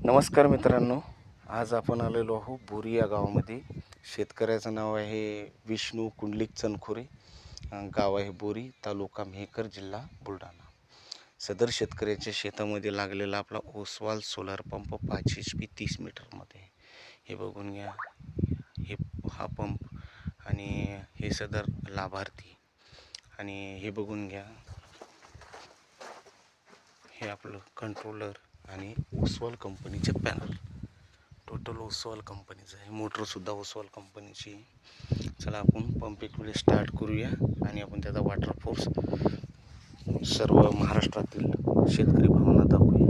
नमस्कार मित्रांनो, आज आपण आलेलो आहोत बोरी या गावामध्ये. शेतकऱ्याचं नाव आहे विष्णू कुंडलिक चनखोरे. गाव आहे बोरी, तालुका मेहकर, जिल्हा बुलढाणा. सदर शेतकऱ्याच्या शेतामध्ये लागलेला आपला ओसवाल सोलार पंप 5 HP 30 मीटरमध्ये. हे बघून घ्या, हा पंप आणि हे सदर लाभार्थी. आणि हे बघून घ्या, हे आपलं कंट्रोलर आणि ओसवाल कंपनीचे पॅनल. टोटल ओसवाल कंपनीचं आहे. मोटरसुद्धा ओसवाल कंपनीची. चला आपण पंप एक वेळेस स्टार्ट करूया आणि आपण त्याचा वॉटर फोर्स सर्व महाराष्ट्रातील शेतकरी भावांना दाखवूया.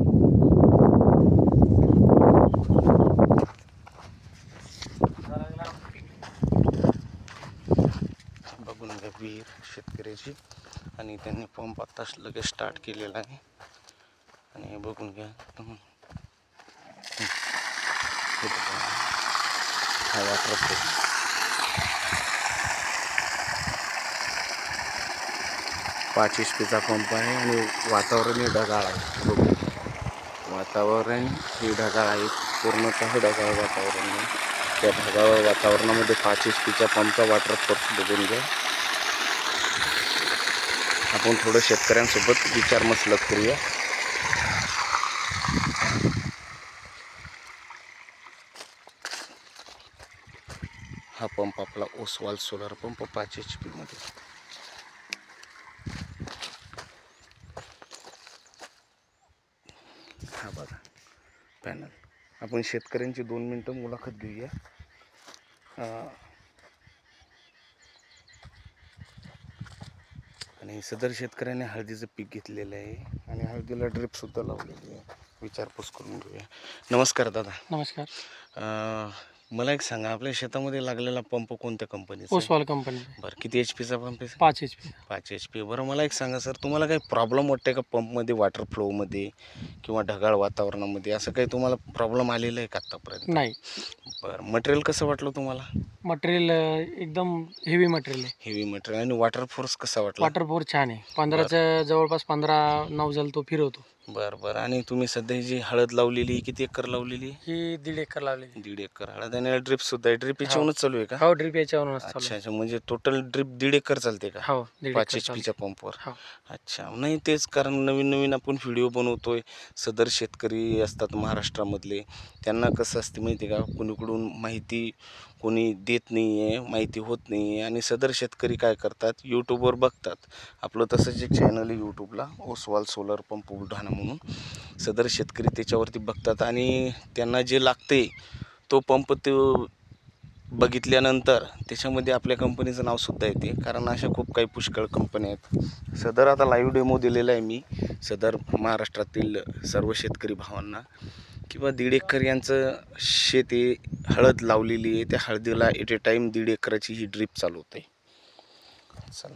बघून घ्या विहीर शेतकऱ्याची, आणि त्यांनी पंप आत्ताच लगेच स्टार्ट केलेला आहे. आणि बघून घ्या, हा वॉटर फोर्स 5 HP पंप आहे. आणि वातावरण हे ढगाळ आहे. बघू, वातावरण हे ढगाळ आहे, पूर्णतः ढगाळ वातावरण आहे. त्या ढगाळ वातावरणामध्ये 5 HP पंपचा वॉटर फोर्स बघून घ्या. आपण थोडं शेतकऱ्यांसोबत विचारमसलत करूया. हा पंप आपला ओसवाल सोलार पंप 5 HP मध्ये. हा बघा पॅनल. आपण शेतकऱ्यांची 2 मिनिटं मुलाखत घेऊया. आणि सदर शेतकऱ्याने हळदीचं पीक घेतलेलं आहे आणि हळदीला ड्रिप सुद्धा लावलेली आहे. विचारपूस करून घेऊया. नमस्कार दादा. नमस्कार. मला एक सांगा, आपल्या शेतामध्ये लागलेला पंप कोणत्या कंपनीचा? ओसवाल कंपनी. बरं, किती HPचा पंप आहे? 5 HP. 5 HP. बरं, मला एक सांगा सर, तुम्हाला काही प्रॉब्लेम वाटते का पंपमध्ये, वॉटर फ्लोमध्ये किंवा ढगाळ वातावरणामध्ये? असं काही तुम्हाला प्रॉब्लेम आलेलं आहे का आत्तापर्यंत? नाही. बरं, मटेरियल कसं वाटलं तुम्हाला? मटेरियल एकदम हेवी मटेरियल आहे. Heavy material. आणि वॉटर फोर्स कसा वाटला? वॉटर फोर्स छान आहे. 15च्या जवळपास 15 नौजल तो फिरवतो. बरं बरं. आणि तुम्ही सध्या जी हळद लावलेली, किती एकर लावलेली? ही 1.5 एकर लावली. 1.5 एकर हळद. आणि ड्रिप सुद्धा आहे. ड्रिप याच्यावरूनच चालू आहे का? हो, ड्रिप याच्यावरूनच चालू आहे. अच्छा अच्छा. म्हणजे टोटल ड्रिप 1.5 एकर चालते का? हो, 1.5 5 एकर HPच्या पंपवर. हो. अच्छा. नाही, तेच कारण नवीन नवीन आपण व्हिडिओ बनवतोय. सदर शेतकरी असतात महाराष्ट्रामधले, त्यांना कसं असते माहिती आहे का, कोणीकडून माहिती कोणी देत नाही आहे, माहिती होत नाही आहे. आणि सदर शेतकरी काय करतात, यूट्यूबवर बघतात. आपलं तसंच एक चॅनल आहे यूट्यूबला, ओसवाल सोलर पंप बुलढाणा म्हणून. सदर शेतकरी त्याच्यावरती बघतात आणि त्यांना जे लागते तो पंप ते बघितल्यानंतर त्याच्यामध्ये आपल्या कंपनीचं नावसुद्धा येते. कारण अशा खूप काही पुष्कळ कंपन्या आहेत. सदर आता लाईव्ह डेमो दिलेला आहे मी सदर महाराष्ट्रातील सर्व शेतकरी भावांना. किंवा 1.5 एकर यांचं शेत आहे, हळद लावलेली आहे. त्या हळदीला एट ए टाईम 1.5 एकराची ही ड्रीप चालवते. चल.